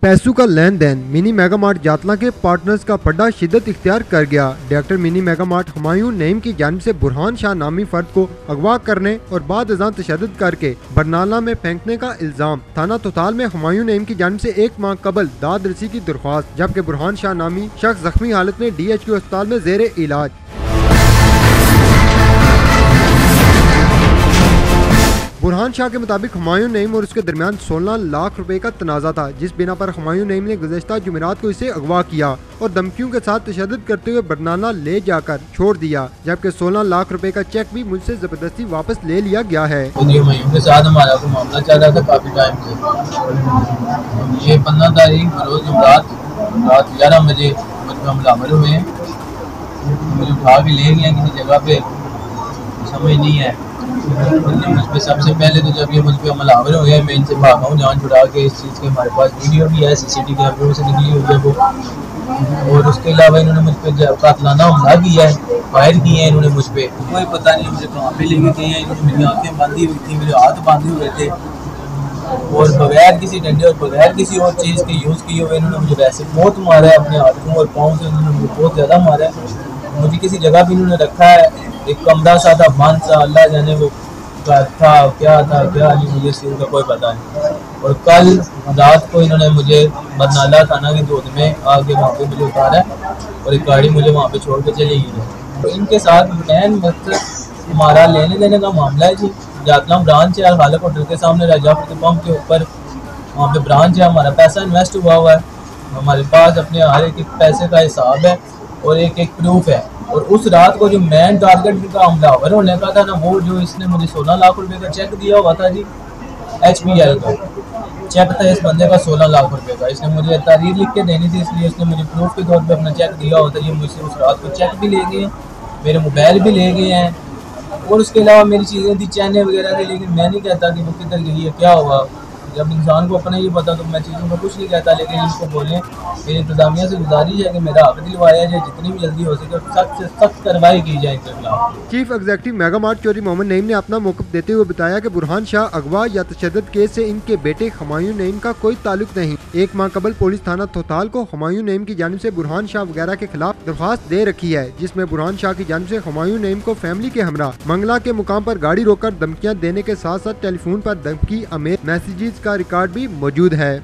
पैसों का लेन then mini mega mart जातला के पार्टनर्स का पड्डा शिद्दत इख्तियार कर गया। Director mini mega mart Humayun Naeem की जानिब से बुरहान शाह नामी फर्द को अगवा करने और बाद अज़ां तशद्दुद करके बरनाला में फेंकने का इल्जाम। थाना तोताल में हुमायूं नईम की जानिब से 1 माह कबल दाद रसी की दरख्वास्त, जबकि बुरहान शाह नामी शख्स जख्मी हालत में DHQ अस्पताल में जेर इलाज। बुरहान शाह के मुताबिक हुमायूं नईम और उसके दरमियान 16 लाख रुपए का तनाज़ा था, जिस बिना पर हुमायूं नईम ने गुज़श्ता जुमेरात को इसे अगवा किया और धमकियों के साथ तशद्दुद करते हुए बरनाला ले जाकर छोड़ दिया, जबकि 16 लाख रुपए का चेक भी मुझसे जबरदस्ती वापस ले लिया गया है। के साथ हमारा मामला चल रहा था काफी टाइम से। ये 15 तारीख रोज रात 11 बजे हमलावर हुए हैं। मुझे उठा के ले गए किसी जगह पे, समझ नहीं है। मुझ पे सबसे पहले तो जब ये मुझ पे हमलावर हो गया, मैं इनसे भागा हूँ जान छुड़ा के। इस चीज़ के हमारे पास वीडियो भी है, CCTV कैमरों से निकली हुई है वो। और उसके अलावा इन्होंने मुझ पे कातलाना हमला किया है, फायर किए हैं इन्होंने मुझ पे। कोई पता नहीं मुझे कहाँ पे लेके गए हैं। इन्होंने मेरी आँखें बांधी हुई थी, मेरे हाथ बांधे हुए थे और बगैर किसी डंडे और बगैर किसी और चीज़ के यूज़ किए हुए इन्होंने मुझे वैसे बहुत मारा है। अपने हाथों और पाँव से इन्होंने मुझे बहुत ज़्यादा मारा है। मुझे किसी जगह भी इन्होंने रखा है, एक कमरा सा था बंद सा, अल्लाह जाने वो था क्या नहीं, मुझे इस चीज़ का कोई पता नहीं। और कल रात को इन्होंने मुझे बरनाला थाना की गोद में आके वहाँ पे मुझे उतारा और एक गाड़ी मुझे वहाँ पे छोड़ के चली गई। तो इनके साथ मैन मतलब हमारा लेने देने का मामला है जी। जातला ब्रांच है, खालक होटल के सामने राजापुर पंप के ऊपर, वहाँ पे ब्रांच है। हमारा पैसा इन्वेस्ट हुआ है, हमारे पास अपने हर एक पैसे का हिसाब है और एक प्रूफ है। और उस रात को जो मेन टारगेट का हमलावर होने का था ना, वो जो इसने मुझे 16 लाख रुपए का चेक दिया हुआ था जी, HBL का चेक था इस बंदे का 16 लाख रुपए का। इसने मुझे तारीख लिख के देनी थी, इसलिए इसने मुझे प्रूफ के तौर पे अपना चेक दिया हुआ था। ये मुझसे उस रात को चेक भी ले गए, मेरे मोबाइल भी ले गए हैं और उसके अलावा मेरी चीज़ें थी, चैने वगैरह थी। लेकिन मैं नहीं कहता कि वो किधर गई है, क्या हुआ। जब इंसान को अपना ये पता तो मैं चीज़ों को कुछ नहीं कहता। लेकिन इनको बोलें, मेरी इंतजामिया से गुजारिश है कि मेरा हक दिलवाया जाए, जितनी भी जल्दी हो सके सख्त से सख्त कार्रवाई की जाए इनके खिलाफ। Chief executive Mega Mart Chaudhry Muhammad Naeem ने अपना मौक़िफ़ देते हुए बताया कि बुरहान शाह अगवा या तशद्दुद केस से इनके बेटे हुमायूं नईम का कोई ताल्लुक नहीं। 1 माह कबल पुलिस थाना तोताल को हुमायूं नईम की जानिब से बुरहान शाह वगैरह के खिलाफ दरख्वास्त दे रखी है, जिसमें बुरहान शाह की जानिब से हुमायूं नईम को फैमिली के हमरा मंगला के मुकाम पर गाड़ी रोककर धमकियाँ देने के साथ साथ टेलीफोन पर धमकी अमेज मैसेजेस का रिकॉर्ड भी मौजूद है।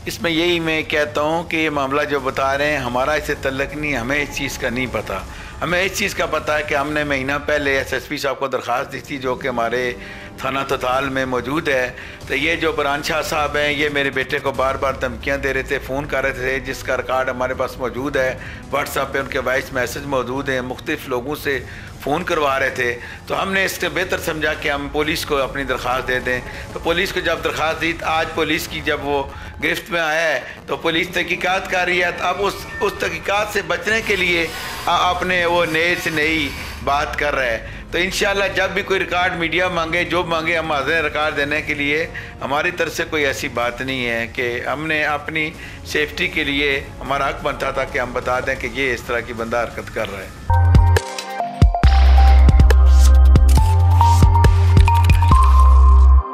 इसमें यही मैं कहता हूँ कि ये मामला जो बता रहे हैं हमारा इससे तल्लक नहीं, हमें इस चीज़ का नहीं पता। हमें इस चीज़ का पता है कि हमने महीना पहले SSP साहब को दरख्वास्त दी थी, जो कि हमारे थाना तोताल में मौजूद है। तो ये जो बुरहान शाह साहब हैं, ये मेरे बेटे को बार बार धमकियाँ दे रहे थे, फ़ोन कर रहे थे, जिसका रिकॉर्ड हमारे पास मौजूद है। व्हाट्सएप पे उनके वॉइस मैसेज मौजूद हैं, मुख्तलिफ़ लोगों से फ़ोन करवा रहे थे। तो हमने इससे बेहतर समझा कि हम पुलिस को अपनी दरख्वास्त दे दें। तो पुलिस को जब दरख्वास्त दी, आज पुलिस की जब वो गिरफ्त में आया है तो पुलिस तहकीकात कर रही है। तो अब उस तहकीकात से बचने के लिए अपने वो नए से नई बात कर रहे हैं। तो इंशाल्लाह जब भी कोई रिकॉर्ड मीडिया मांगे, जो मांगे, हम हाजिर हैं रिकॉर्ड देने के लिए। हमारी तरफ से कोई ऐसी बात नहीं है कि हमने अपनी सेफ्टी के लिए हमारा हक बनता था कि हम बता दें कि ये इस तरह की बंदा हरकत कर रहा है।